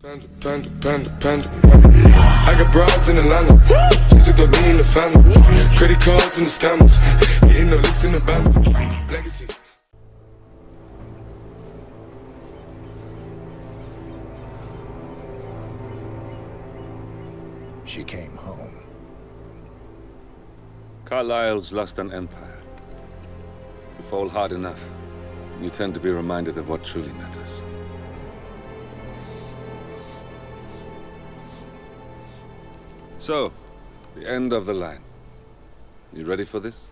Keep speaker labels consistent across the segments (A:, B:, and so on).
A: Panda. I got broads in Atlanta. Just took the lean in the family. Credit cards and the scammers. Getting no licks in the band. Legacies.
B: She came home.
C: Carlyle's lost an empire. You fall hard enough, you tend to be reminded of what truly matters. So, the end of the line. You ready for this?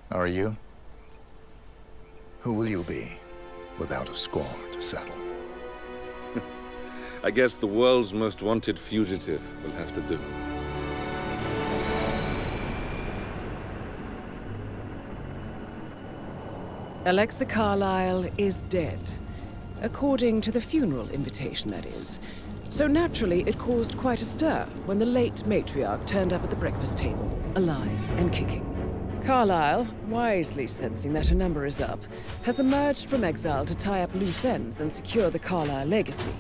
B: Are you? Who will you be without a score to settle?
C: I guess the world's most wanted fugitive will have to do.
D: Alexa Carlyle is dead. According to the funeral invitation, that is. So naturally, it caused quite a stir when the late matriarch turned up at the breakfast table, alive and kicking. Carlyle, wisely sensing that her number is up, has emerged from exile to tie up loose ends and secure the Carlyle legacy.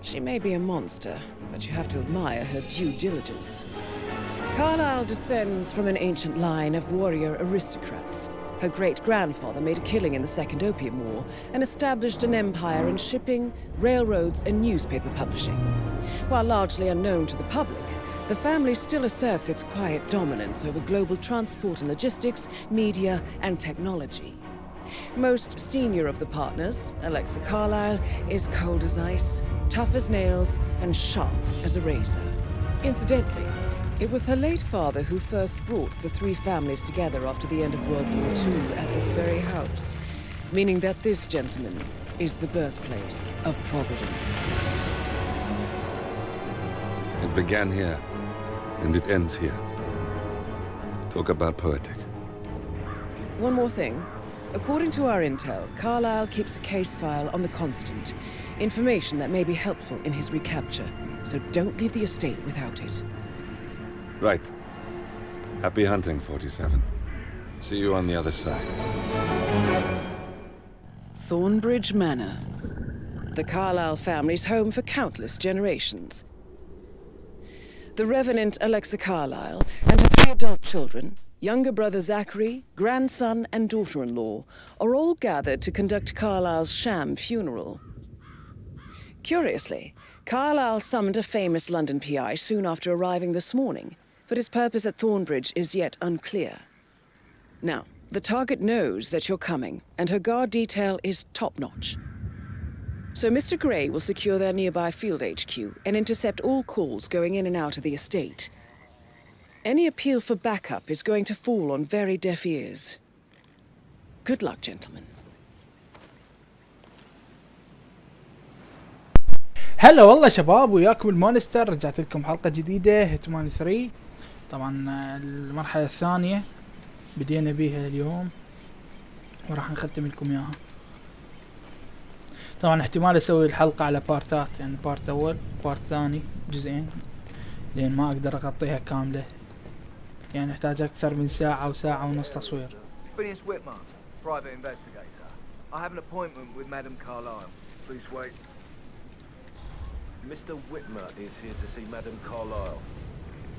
D: She may be a monster, but you have to admire her due diligence. Carlyle descends from an ancient line of warrior aristocrats. Her great-grandfather made a killing in the Second Opium War and established an empire in shipping, railroads, and newspaper publishing. While largely unknown to the public, the family still asserts its quiet dominance over global transport and logistics, media, and technology. Most senior of the partners, Alexa Carlyle, is cold as ice, tough as nails, and sharp as a razor. Incidentally, it was her late father who first brought the three families together after the end of World War II at this very house, meaning that this gentleman is the birthplace of Providence.
C: It began here, and it ends here. Talk about poetic.
D: One more thing. According to our intel, Carlyle keeps a case file on the Constant, information that may be helpful in his recapture, so don't leave the estate without it.
C: Right. Happy hunting, 47. See you on the other side.
D: Thornbridge Manor. The Carlyle family's home for countless generations. The Revenant Alexa Carlyle and her 3 adult children, younger brother Zachary, grandson and daughter-in-law, are all gathered to conduct Carlyle's sham funeral. Curiously, Carlyle summoned a famous London PI soon after arriving this morning, but his purpose at Thornbridge is yet unclear. Now, the target knows that you're coming, and her guard detail is top-notch. So Mr. Gray will secure their nearby field HQ and intercept all calls going in and out of the estate. Any appeal for backup is going to fall on very deaf ears. Good luck, gentlemen.
E: هلا والله شباب، وياكم المونستر. رجعت لكم حلقة جديدة هيتمان 3. طبعا المرحلة الثانية بدينا بيها اليوم وراح نختم لكم اياها. طبعا احتمال اسوي الحلقة على بارتات، يعني بارت اول بارت ثاني جزئين، لان ما اقدر اغطيها كاملة، يعني احتاج اكثر من ساعة او ساعة ونص تصوير.
F: Phineas Whitmer, private investigator. I have an appointment with Madame Carlyle. Please wait.
G: Mr. Whitmer is here to see Madame Carlyle.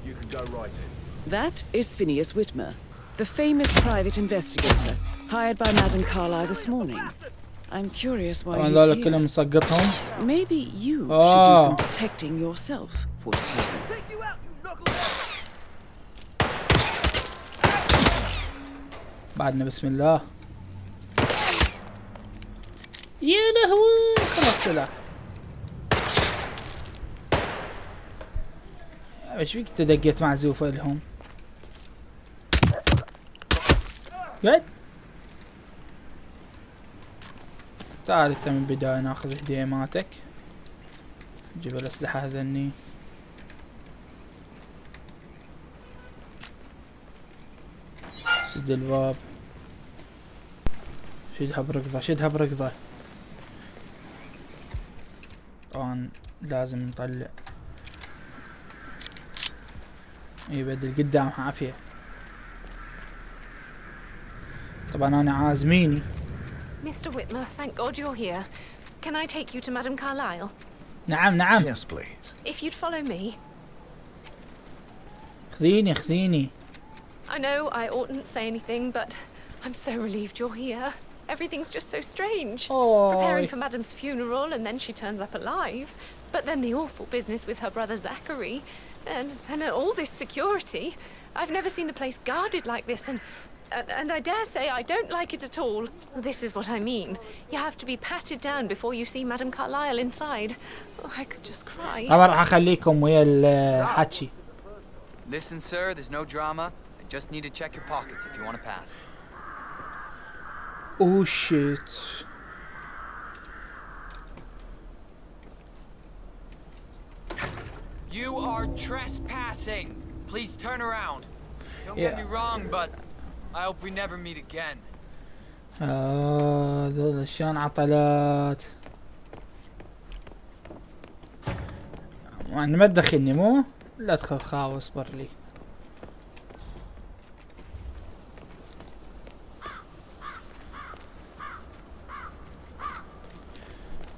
G: You can go right in.
D: That is Phineas Whitmer, the famous private investigator hired by Madame Carlyle this morning. I'm curious why he's here.
E: كلهم مسقطهم.
D: Maybe you should do some detecting yourself, 47.
E: بعدنا بسم الله. يا لهوي خلاص سلاح. ايش فيك تدقيت معزوفة لهم؟ قاعد تعال انت من البداية ناخذ هديماتك. نجيب الاسلحة هذني. سد الباب. شدها بركضة شدها بركضة. طبعا لازم نطلع. يبدل قدام عافية. طبعا انا عازميني.
H: Mr. Whitmer, thank God you're here. Can I take you to Madame Carlyle?
E: نعم نعم.
B: Yes, please.
H: If you'd follow me.
E: خذيني خذيني.
H: I know I oughtn't say anything, but I'm so relieved you're here. Everything's just so strange. Preparing for Madam's funeral, and then she turns up alive. But then the awful business with her brother Zachary, and all this security. I've never seen the place guarded like this, and I dare say I don't like it at all. This is what I mean. You have to be patted down before you see Madame Carlyle inside. Oh, I could just cry.
E: طبعا راح اخليكم ويا الحكي.
I: Listen, sir, there's no drama. I just need to check your pockets if you want to pass.
E: Oh shit.
I: You are trespassing. Please turn around. Don't get me wrong, but I hope we never meet again.
E: ذول شلون عطلات. انا ما تدخلني مو؟ لا ادخل خاوي اصبر لي.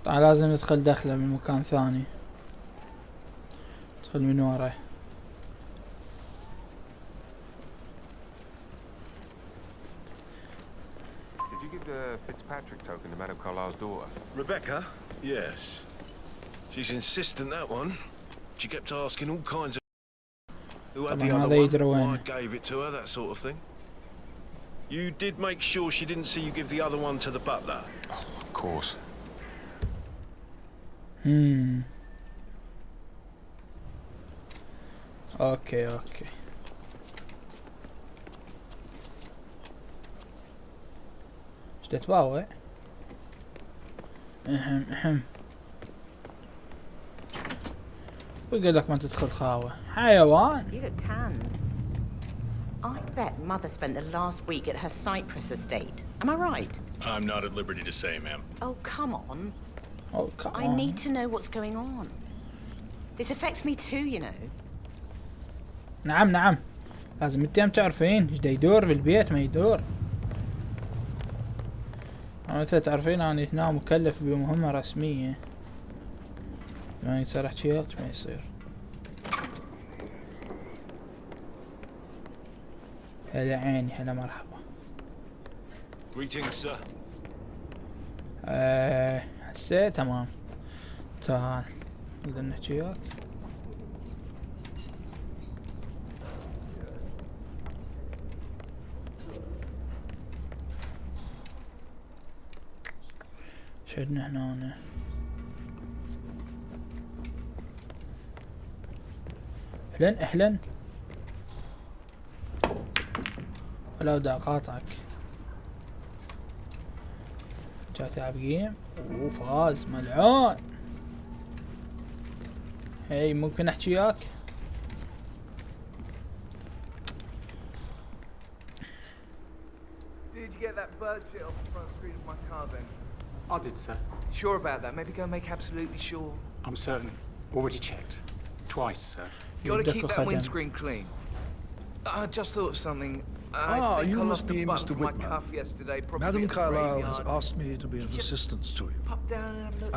E: طبعا لازم ندخل دخله من مكان ثاني. ادخل من ورا.
J: Did you give the Fitzpatrick token to Madame Carlyle's daughter?
G: Rebecca? Yes.
K: She's insistent, that one. She kept asking all kinds of who had
E: طبعا
K: the other
E: هذا يدري
K: one,
E: وين.
K: why I gave it to her, that sort of thing. You did make sure she didn't see you give the other one to the butler?
J: Oh, of course.
E: اوكي اوكي. ايش تتباوع؟ اهم. ويقول لك ما تدخل خاوة حيوان.
L: You look tanned. I bet Mother spent the last week at her Cyprus estate. Am I right?
M: I'm not at liberty to say, ma'am.
L: Oh, come on.
E: Oh, come on.
L: I need to know what's going on. This affects me too, you know.
E: نعم نعم. لازم انتم تعرفين ايش دا يدور بالبيت ما يدور. مثل تعرفين انا هنا مكلف بمهمة رسمية. ما يصير احكيلك ما يصير. هلا عيني هلا مرحبا.
K: Greetings, sir.
E: هسه تمام. تعال نقدر نحكي وياك. شدنا هنا. اهلا اهلا. ولا بدي اقاطعك. جاي تلعب جيم وفاز ملعون. هي ممكن احكي وياك؟
F: Did you get that bird shit off the front screen of my car then?
N: I did, sir.
F: Sure about that? Maybe go make absolutely sure.
N: I'm certain. Already checked. Twice, sir.
F: You gotta keep that windscreen clean. I just thought of something.
G: You must be Mr. Whitman. Madame Carlyle has asked me to be of assistance to you.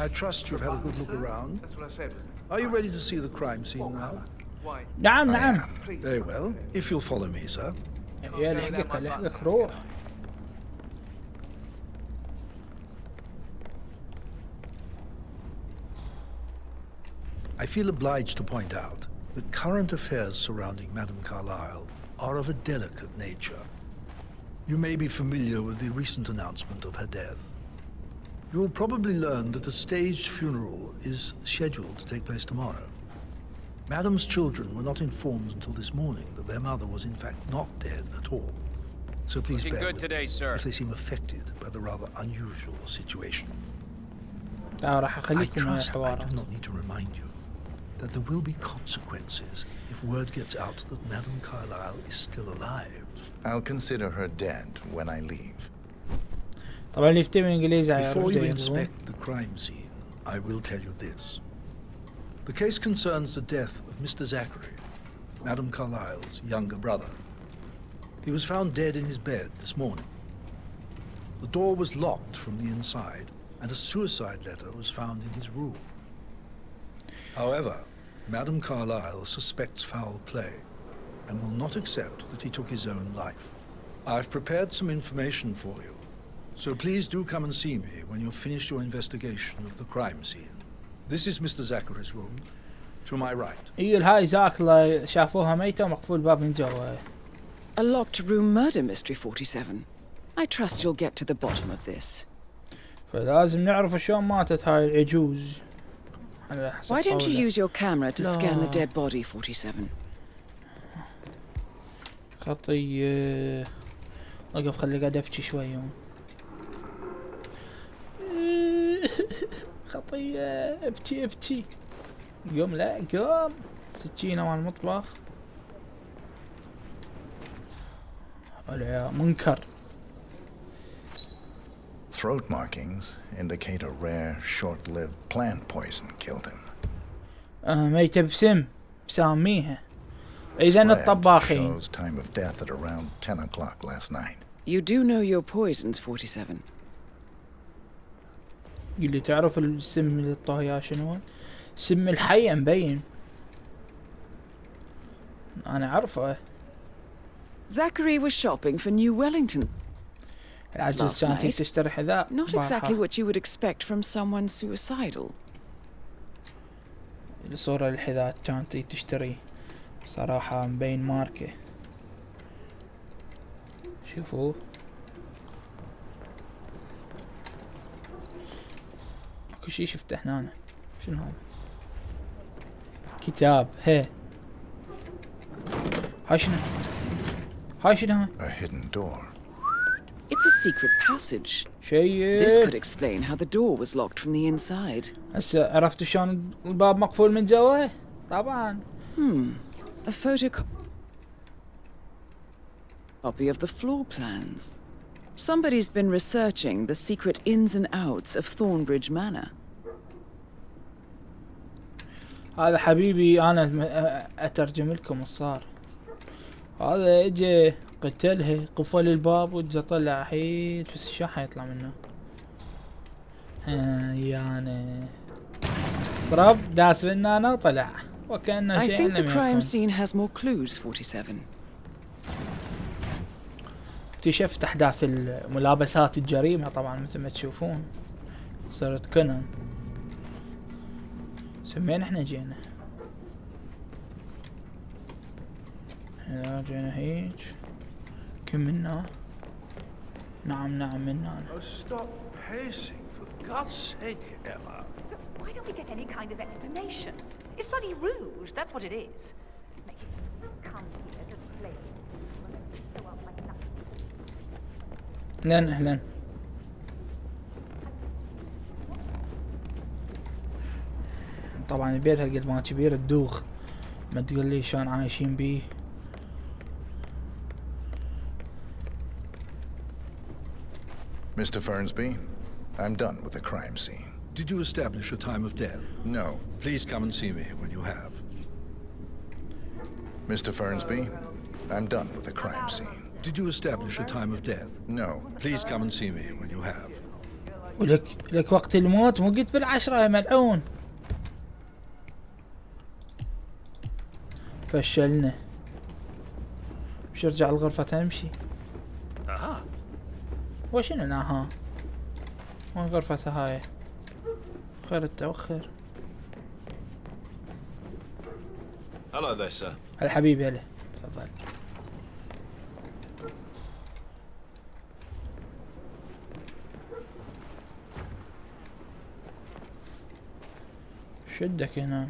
G: I trust you've had a good look around.
F: That's what I said, wasn't it?
G: Are you ready to see the crime scene now?
F: Why?
E: نعم نعم.
G: Very well. If you'll follow me, sir.
E: يا لحقك روح.
G: I feel obliged to point out that current affairs surrounding Madame Carlyle are of a delicate nature. You may be familiar with the recent announcement of her death. You will probably learn that a staged funeral is scheduled to take place tomorrow. Madame's children were not informed until this morning that their mother was in fact not dead at all. So please bear with
I: today, sir.
G: if they seem affected by the rather unusual situation.
E: راح
G: I
E: اخليكم ويا
G: trust I
E: الحوار.
G: do not need to remind you that there will be consequences if word gets out that Madame Carlyle is still alive.
B: I'll consider her dead when I leave.
E: طبعا اللي يفتي بالانجليزي
G: Before you inspect the crime scene, I will tell you this. The case concerns the death of Mr. Zachary, Madame Carlyle's younger brother. He was found dead in his bed this morning. The door was locked from the inside, and a suicide letter was found in his room. However, Madame Carlyle suspects foul play and will not accept that he took his own life. I've prepared some information for you, so please do come and see me when you've finished your investigation of the crime scene. This is Mr. Zachary's room, to my right.
E: هاي زاكلا شافوها ميتة ومقفول الباب من جوا.
D: A locked room murder mystery 47. I trust you'll get to the bottom of this.
E: فلازم نعرف شلون ماتت هاي العجوز.
D: Why don't you use your camera to scan the dead body 47?
E: خطية. وقف خلي قاعد ابكي شوي. خطية ابكي. قوم لا قوم. سكينة مال المطبخ. ولا منكر.
B: Throat markings indicate a rare, short-lived plant poison killed him.
E: ميتة بسم ساميها. إذن الطباخين.
B: Shows time of death at around 10 o'clock last night.
D: You do know your poisons 47.
E: اللي تعرف السم اللي الطاهية شنو؟ سم الحية مبين. أنا عارفه.
D: Zachary was shopping for New Wellington.
E: العجوز كانت تشتري حذاء.
D: Not exactly what you would expect from someone suicidal.
E: الصورة الحذاء كانت تشتري صراحة مبين ماركة. شوفوا. اكو شي شفته هنا. شنو هذا؟ كتاب. هي. هاي شنو؟
B: A hidden door.
D: It's a secret passage.
E: شيء.
D: This could explain how the door was locked from the inside.
E: هسه عرفتوا شلون الباب مقفول من جوا؟ طبعا.
D: A photocopy of the floor plans. Somebody's been researching the secret ins and outs of Thornbridge Manor.
E: هذا حبيبي انا اترجم لكم الصار. هذا اجى قتلها قفل الباب وجا طلع حيد بس شو حيطلع منه؟ يعني ضرب داس بالنانا وطلع وكأنه شيء لم يكن.
D: I think the crime scene has more clues 47.
E: اكتشفت احداث الملابسات الجريمة طبعا مثل ما تشوفون. صارت كونان. سمين احنا جينا. احنا جينا هيج. كم منا؟ نعم منا.
G: Stop pacing, for God's sake, Emma.
O: Why don't we get any kind of explanation? It's bloody rouge, that's what it is. Make it come here to play.
E: اهلا. طبعا البيت هالقد ما كبير تدوخ. ما تقول لي شلون عايشين بيه.
B: Mr. Fernsby, I'm done with the crime scene.
G: Did you establish a time of death?
B: No.
G: Please come and see me when you have.
B: Mr. Fernsby, I'm done with the crime scene.
G: Did you establish a time of death?
B: No.
G: Please come and see me when you have.
E: ولك وقت الموت مو قلت بال10 يا ملعون. فشلنا. مش ارجع الغرفة تمشي.
M: اها.
E: وشنو اها؟ وين غرفتها هاي؟ خير التوخر.
K: Hello there, sir.
E: هلا حبيبي هلا. تفضل. شدك هنا.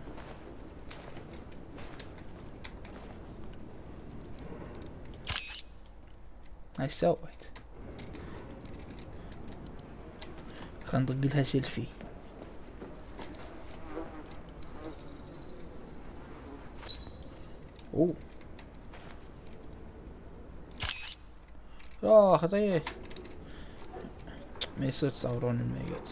E: ايش سويت؟ خلينا ندق لها سيلفي. خطيه. ما يصير تصورون الميت.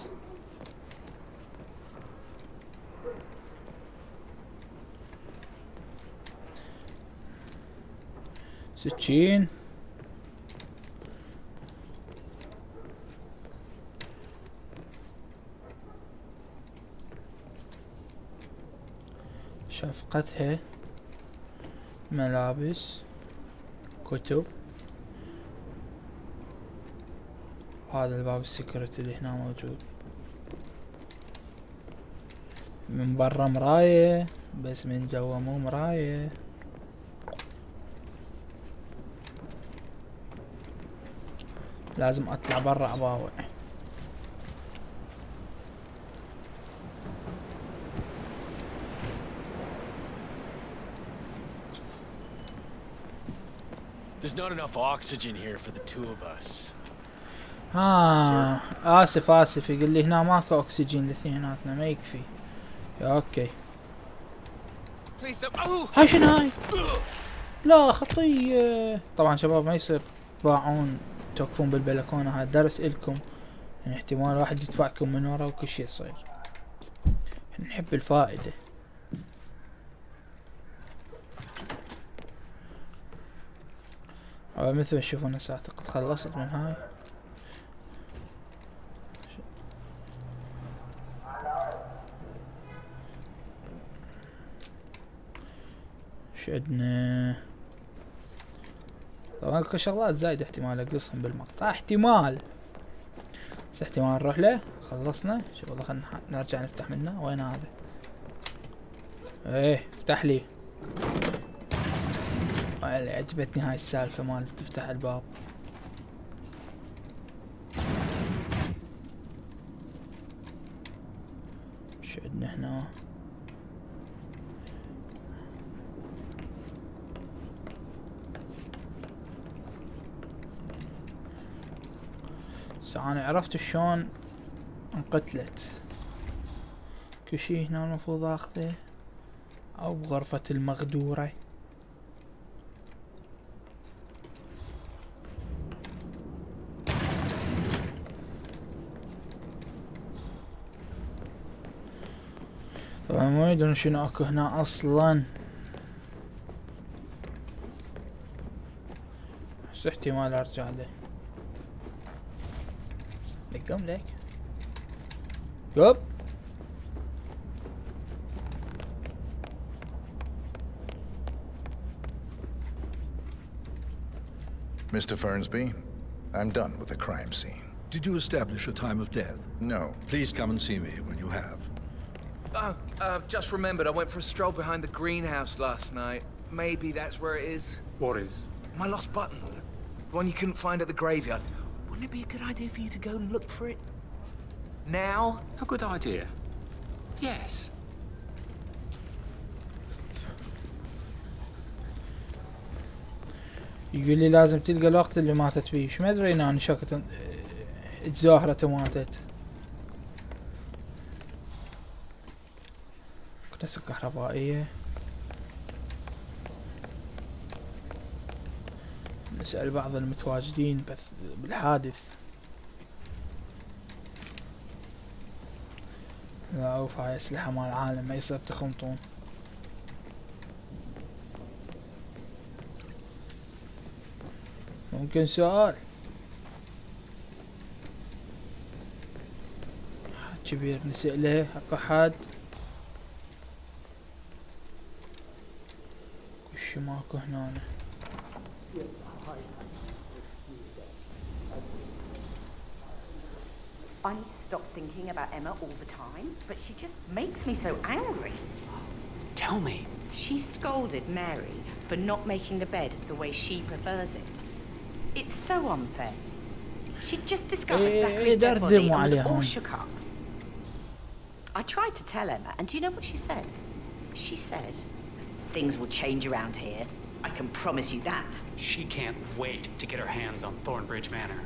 E: سكين. شفقتها، ملابس، كتب. وهذا الباب السكرت اللي هنا موجود. من برا مراية بس من جوا مو مراية. لازم اطلع برا اباوع.
P: There's not enough oxygen here for the two of us.
E: اسف يقول لي هنا ماكو اكسجين لاثنيناتنا ما يكفي. اوكي. هاي شنو هاي؟ لا خطية. طبعا شباب ما يصير تباعون توقفون بالبلكونة، هذا درس الكم، يعني احتمال واحد يدفعكم من ورا وكل شي يصير. نحب الفائدة. مثل ما تشوفون هسه اعتقد خلصت من هاي. شو عندنا؟ طبعا اكو شغلات زايدة احتمال اقصهم بالمقطع، احتمال، بس احتمال نروح له. خلصنا. شوف والله خلنا نرجع نفتح منه. وين هذا؟ ايه افتح لي. عجبتني هاي السالفة مال تفتح الباب. شو عندنا هنا؟ انا عرفت شلون انقتلت. كل شي هنا المفروض اخذه او بغرفة المغدورة. طبعا ما يدرون شنو اكو هنا اصلا، بس احتمال ارجع له. قم لك قم.
B: Mr. Fernsby, I'm done with the crime scene.
G: Did you establish a time of death?
B: No.
G: Please come and see me when you have.
F: Just remembered I went for a stroll behind the greenhouse last night. Maybe that's where it is.
N: What is?
F: My lost button. The one you couldn't find at the graveyard. Wouldn't it be a good idea for you to go and look for it? Now?
N: A good idea. Yes.
E: يقول لي لازم تلقى الوقت اللي ماتت فيه. شو ما ادري انا شكت تزاهرت وماتت. كنيسة كهربائية. نسأل بعض المتواجدين بث بالحادث. لا اوف هاي اسلحة مال العالم ما يصير تخمطون. ممكن سؤال كبير نسأله اكو حد؟ كل ماكو هنا.
L: I need to stop thinking about Emma all the time, but she just makes me so angry.
N: Tell me.
L: She scolded Mary for not making the bed the way she prefers it. It's so unfair. She'd just discovered Zachary's dead body and was all shook up. I tried to tell Emma, and do you know what she said? She said, "Things will change around here. I can promise you that."
N: She can't wait to get her hands on Thornbridge Manor.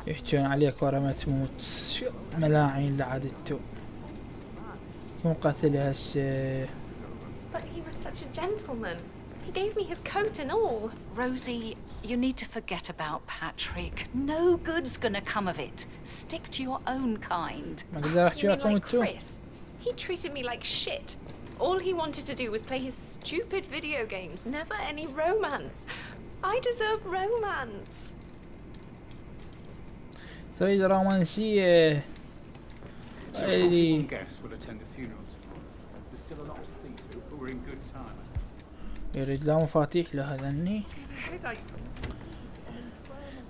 E: يحجون عليك ورا ما تموت. شو ملاعين لعدتو. كم قتلها هسه.
H: But he was such a gentleman. He gave me his coat and all.
O: Rosie, you need to forget about Patrick. No good's gonna come of it. Stick to your own kind.
H: You mean like Chris? He treated me like shit. All he wanted to do was play his stupid video games, never any romance. I deserve romance.
E: تريد رومانسية.
N: Some guests will attend the funerals. There's still a lot to see to, but we're in good time.
E: يريد له مفاتيح له هذني.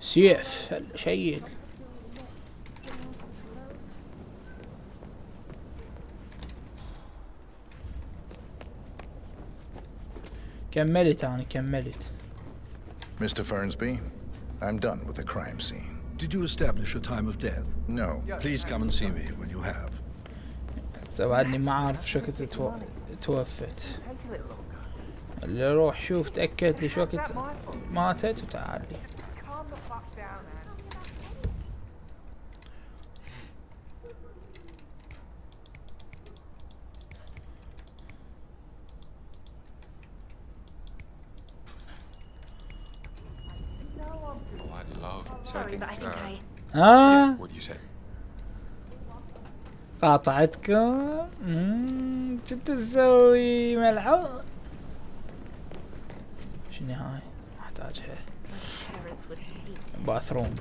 E: سيف شيل. كملت أنا كملت.
B: Mr. Fernsby, I'm done with the crime scene.
G: Did you establish a time of death?
B: No.
G: Please come and see me when you have.
E: بعدني ما أعرف شو كنت توفت. اللي روح شوف تأكد لي شو وقت ماتت وتعال لي.
L: Sorry, but I think I...
J: What you said?
E: قاطعتكم. شو تسوي ملعوب؟ شنو هاي؟ محتاجها. باثروم.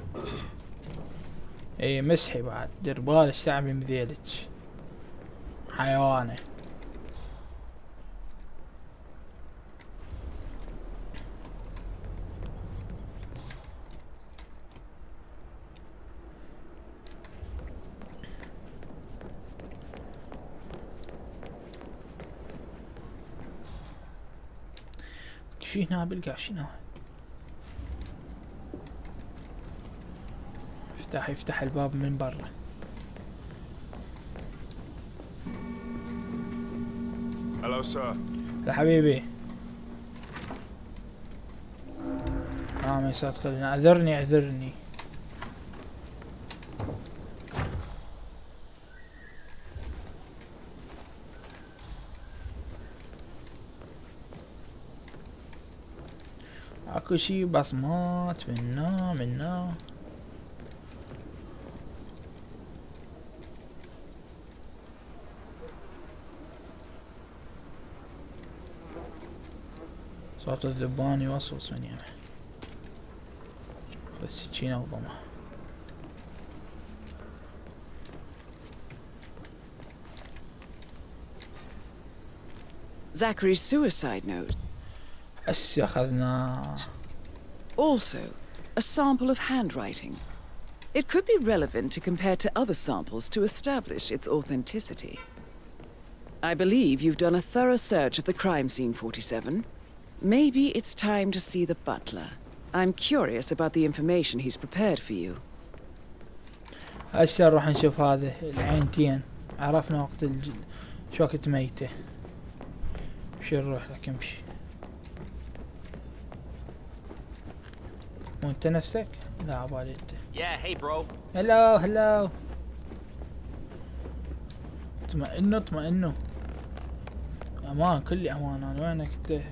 E: اي مسحي بعد. دير بالك تعبي مذيلك. حيوانة. شو هنا بالقاع شنو هاي؟ يفتح الباب من برا.
A: Hello, sir.
E: يا حبيبي. ما يصير تدخلنا. اعذرني. اكو شي بصمات منا صوت الذبان يوصوص من يمه بس سكينة وضمه.
D: Zachary's suicide note. Also, a sample of handwriting. It could be relevant to compare to other samples to establish its authenticity. I believe you've done a thorough search of the crime scene, 47. Maybe it's time to see the butler. I'm curious about the information he's prepared for you.
E: هسه نروح نشوف هذا العينتين. عرفنا وقت شو وقت ميته. شو نروح لك امشي. وانت نفسك؟ لا عبالي انت.
P: Yeah, hey bro.
E: هلو. اطمئنوا. امان كل امان. انا وينك انت؟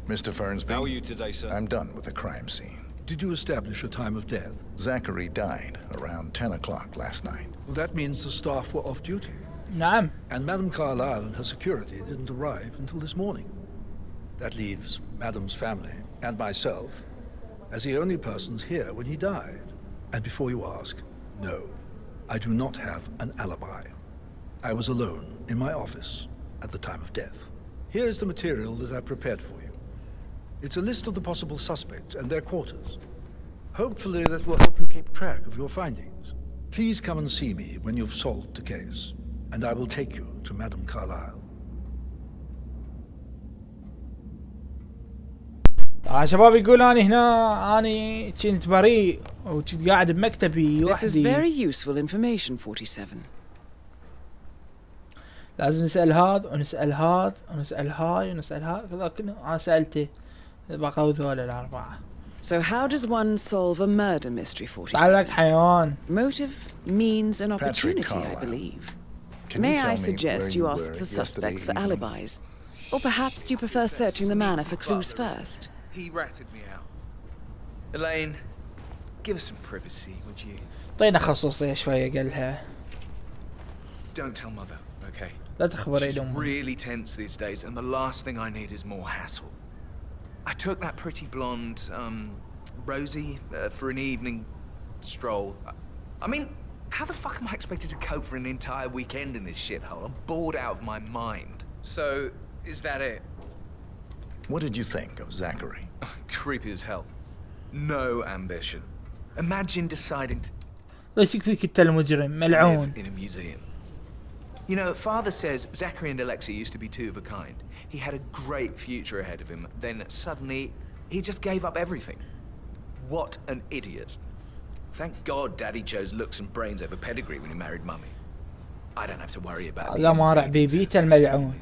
B: Mr. Fernsby,
P: how are you today, sir?
B: I'm done with the crime scene.
G: Did you establish a time of death?
B: Zachary died around 10 o'clock last night.
G: Well, that means the staff were off duty.
E: نعم.
G: And Madame Carlyle and her security didn't arrive until this morning. That leaves Madame's family and myself as the only persons here when he died. And before you ask, no, I do not have an alibi. I was alone in my office at the time of death. Here is the material that I prepared for you. It's a list of the possible suspects and their quarters. Hopefully that will help you keep track of your findings. Please come and see me when you've solved the case, and I will take you to Madame Carlyle.
E: شباب يقول أنا هنا أنا كنت بريء وكنت قاعد بمكتبي وحدي.
D: This is very useful information, 47.
E: لازم نسأل هذا ونسأل هذا ونسأل هاي ونسأل هذا كذا كله أنا سألته بقوا ذول الأربعة.
D: So how does one solve a murder mystery, 47?
E: تعلق حيوان.
D: Motive, means, and opportunity, I believe. May I suggest you ask the suspects for alibis? Or perhaps do you prefer searching the manor for clues first?
F: He ratted me out. Elaine, give us some privacy, would you?
E: طينا خصوصية شوية قالها.
F: Don't tell Mother, okay?
E: لا تخبري
F: She's
E: أمي.
F: really tense these days, and the last thing I need is more hassle. I took that pretty blonde, Rosie, for an evening stroll. I mean, how the fuck am I expected to cope for an entire weekend in this shithole? I'm bored out of my mind. So, is that it?
B: What did you think of Zachary?
F: Creepy as hell. No ambition. Imagine deciding to
E: ايش فيك انت المجرم ملعون.
F: live in a museum. You know, Father says Zachary and Alexa used to be two of a kind. He had a great future ahead of him. Then suddenly, he just gave up everything. What an idiot. Thank God Daddy chose looks and brains over pedigree when he married Mummy. I don't have to worry about
E: لا مارع بيبيته الملعون.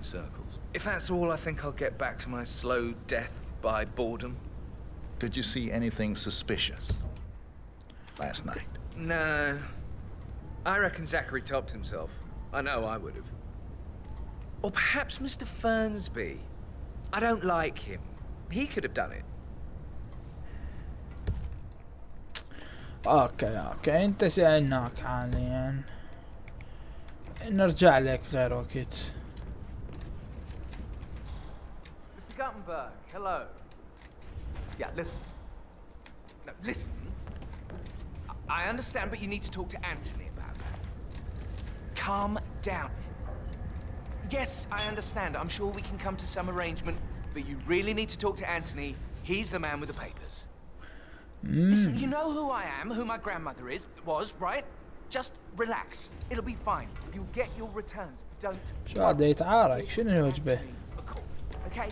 F: If that's all, I think I'll get back to my slow death by boredom.
B: Did you see anything suspicious last night?
F: No. I reckon Zachary topped himself. I know I would have. Or perhaps Mr. Fernsby. I don't like him. He could have done it.
E: اوكي انت سألناك حاليا. نرجع لك غير وقت.
N: Mr. Guttenberg, hello. Yeah, listen. No, listen.
F: I understand, but you need to talk to Anthony about that. Calm down. Yes, I understand. I'm sure we can come to some arrangement, but you really need to talk to Anthony. He's the man with the papers. Listen, you know who I am, who my grandmother was, right?
N: Just relax. It'll be fine. You'll get your returns. Don't.
E: شو هذا يتعارك؟ شنو وجبه؟
N: Okay.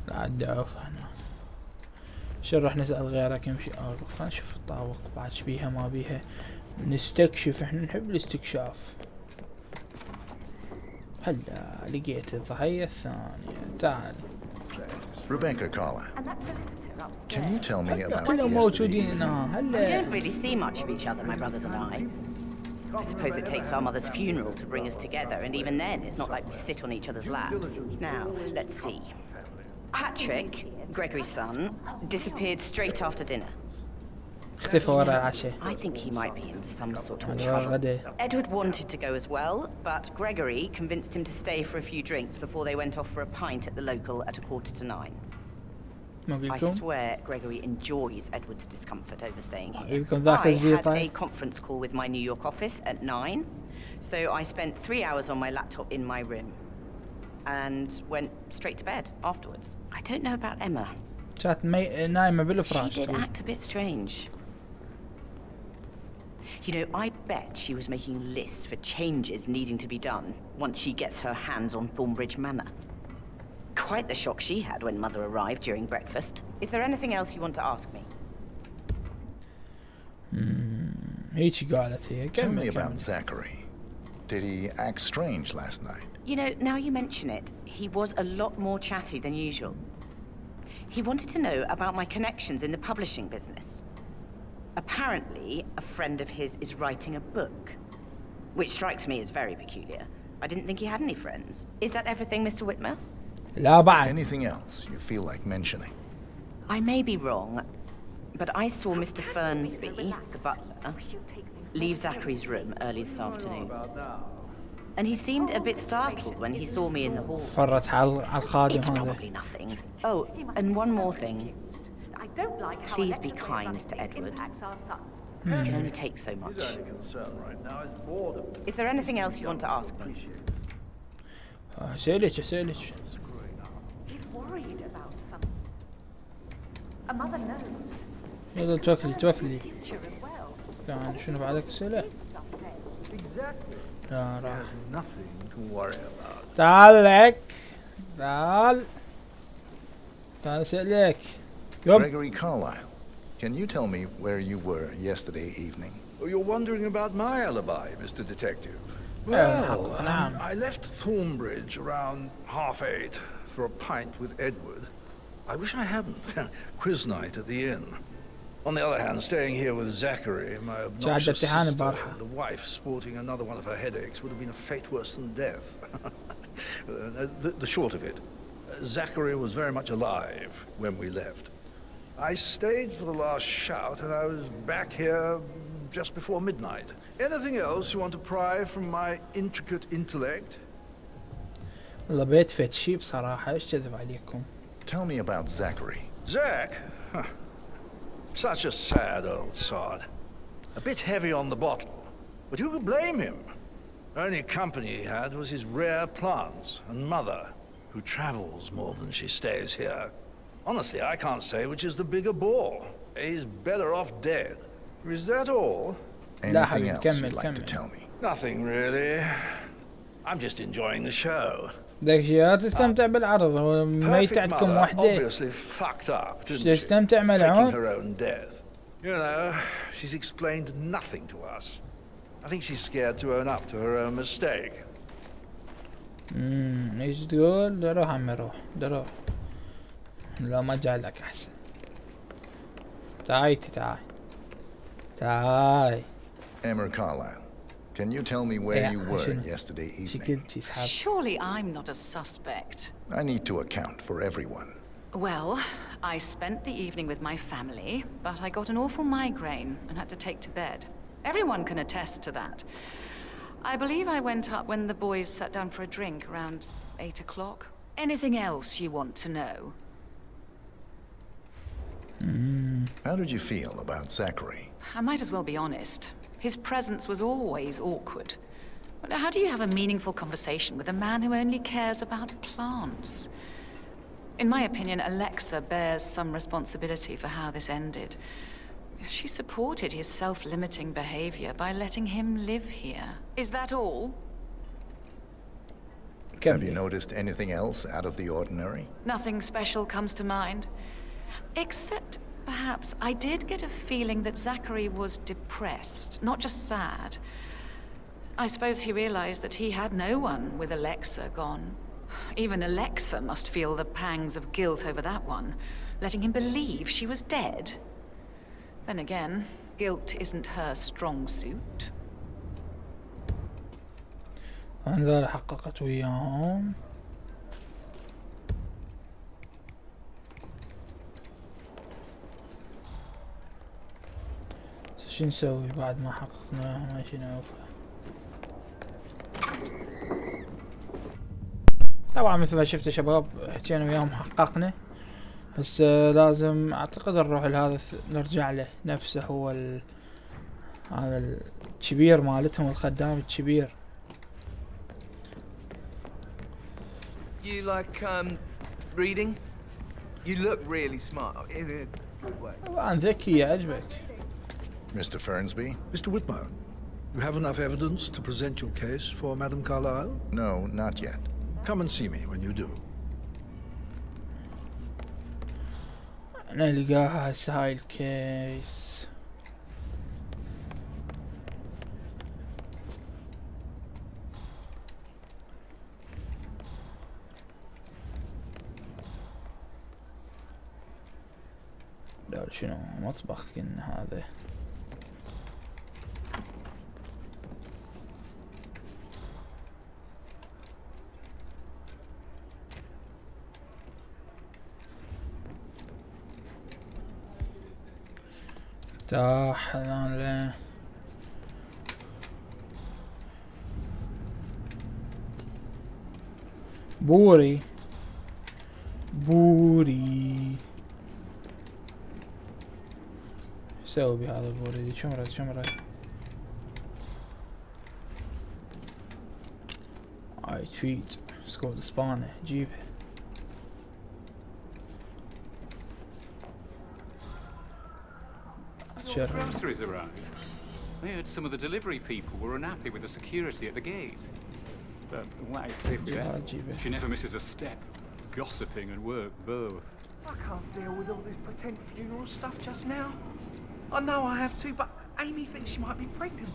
E: لا الدعوف هنا. شو نروح نسأل غيرك يمشي خلينا نشوف الطاوق بعد ايش بيها ما بيها. نستكشف، احنا نحب الاستكشاف. هلا لقيت الضحية الثانية. تعال.
B: Rebecca Carlisle, can you tell me about
E: كلهم موجودين هنا.
L: We don't really see much of each other, my brothers and I. I suppose it takes our mother's funeral to bring us together, and even then, it's not like we sit on each other's laps. Now, let's see. Patrick, Gregory's son, disappeared straight after dinner.
E: اختفى ورا العشاء.
L: I think he might be in some sort of trouble. Edward wanted to go as well, but Gregory convinced him to stay for a few drinks before they went off for a pint at the local at 9:15. I swear Gregory enjoys Edward's discomfort over staying here. I had a conference call with my New York office at 9, so I spent 3 hours on my laptop in my room and went straight to bed afterwards. I don't know about Emma.
E: كانت نايمة بالفراش.
L: She did act a bit strange. You know, I bet she was making lists for changes needing to be done once she gets her hands on Thornbridge Manor. Quite the shock she had when Mother arrived during breakfast. Is there anything else you want to ask me?
E: هيك قالت هي.
B: Tell me about Zachary. Did he act strange last night?
L: You know, now you mention it, he was a lot more chatty than usual. He wanted to know about my connections in the publishing business. Apparently, a friend of his is writing a book, which strikes me as very peculiar. I didn't think he had any friends. Is that everything, Mr. Whitmer?
E: لا بعد.
B: Anything else you feel like mentioning?
L: I may be wrong, but I saw Mr. Fernsby, the butler, leave Zachary's room early this afternoon. And he seemed a bit startled when he saw me in the hall.
E: فرت على الخادم
L: It's
E: هذا.
L: probably nothing. Oh, and one more thing. Please be kind to Edward. He can only take so much. Is there anything else you want to ask me?
E: اسألك.
O: He's worried about something. A mother knows.
E: يلا توكلي. كان شنو بعدك أسئلة؟ لا راح. تعال لك. تعال أسألك.
B: Gregory Carlisle, can you tell me where you were yesterday evening?
G: Oh, you're wondering about my alibi, Mr. Detective. Well, I left Thornbridge around 8:30 for a pint with Edward. I wish I hadn't. Quiz night at the inn. On the other hand, staying here with Zachary, my obnoxious sister, and the wife sporting another one of her headaches would have been a fate worse than death. The short of it, Zachary was very much alive when we left. I stayed for the last shout, and I was back here just before midnight. Anything else you want to pry from my intricate intellect?
E: والله بيت فت شي بصراحة، ايش كذب عليكم.
B: Tell me about Zachary.
G: Zach? Huh. Such a sad old sod. A bit heavy on the bottle, but who could blame him? Only company he had was his rare plants and mother, who travels more than she stays here. Honestly, I can't say which is the bigger bore. He's better off dead. Is that all?
B: Anything else you'd like to tell me?
G: Nothing really. I'm just enjoying the show.
E: ذاك الشيء تستمتع بالعرض، ما يتعدكم وحده.
G: Obviously fucked up, didn't she?
E: تستمتع ملعون.
G: Faking her own death. You know, she's explained nothing to us. I think she's scared to own up to her own mistake.
E: ايش تقول؟ روح عمي روح، روح. لا ما جعلك احسن. تعال.
B: Emma Carlisle, can you tell me where you were yesterday evening?
Q: Surely I'm not a suspect.
B: I need to account for everyone.
Q: Well, I spent the evening with my family, but I got an awful migraine and had to take to bed. Everyone can attest to that. I believe I went up when the boys sat down for a drink around 8 o'clock. Anything else you want to know?
B: How did you feel about Zachary?
Q: I might as well be honest. His presence was always awkward. But how do you have a meaningful conversation with a man who only cares about plants? In my opinion, Alexa bears some responsibility for how this ended. She supported his self-limiting behavior by letting him live here. Is that all?
B: Have you noticed anything else out of the ordinary?
Q: Nothing special comes to mind. Except, perhaps, I did get a feeling that Zachary was depressed, not just sad. I suppose he realized that he had no one with Alexa gone. Even Alexa must feel the pangs of guilt over that one, letting him believe she was dead. Then again, guilt isn't her strong suit.
E: انزل حققت وياهم. شو نسوي بعد ما حققنا ماشي نوفى. طبعا مثل ما شفتوا شباب حكينا وياهم حققنا، بس لازم اعتقد نروح لهذا نرجع له نفسه هو هذا الكبير مالتهم، الخدام الكبير.
F: You like reading? You look really smart in a good way.
E: طبعا ذكي يعجبك.
B: Mr. Fernsby?
G: Mr. Whitmer, you have enough evidence to present your case for Madame Carlisle?
B: No, not yet.
G: Come and see me when you do.
E: نلقاها هسه هاي الكيس. لا شنو مطبخ كنا هذا. افتح الان بوري سوي بهذا البوري دي شمرة هاي تفيد سكوت سبانة جيبها.
N: Groceries arrived. I heard some of the delivery people were unhappy with the security at the gate. But what is safe, she never misses a step. Gossiping and work both.
F: I can't deal with all this pretend funeral stuff just now. I know I have to, but Amy thinks she might be pregnant.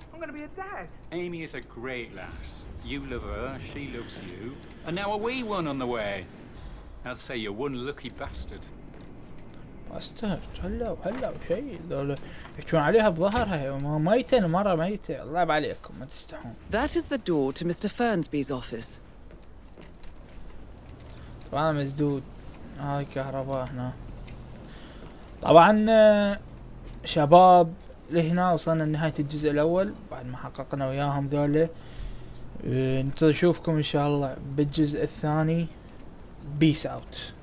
F: I'm going to be a dad.
N: Amy is a great lass. You love her, she loves you. And now a wee one on the way. I'd say you're one lucky bastard.
E: استهرت هلا شيء ذولا يحجون عليها بظهرها ميتة مرة ميتة. الله يب عليكم ما تستحون.
D: That is the door to Mr. Fernsby's office.
E: طبعا مسدود. هاي كهرباء هنا. طبعا شباب لهنا وصلنا لنهاية الجزء الأول بعد ما حققنا وياهم ذولا نشوفكم ان شاء الله بالجزء الثاني. بيس اوت.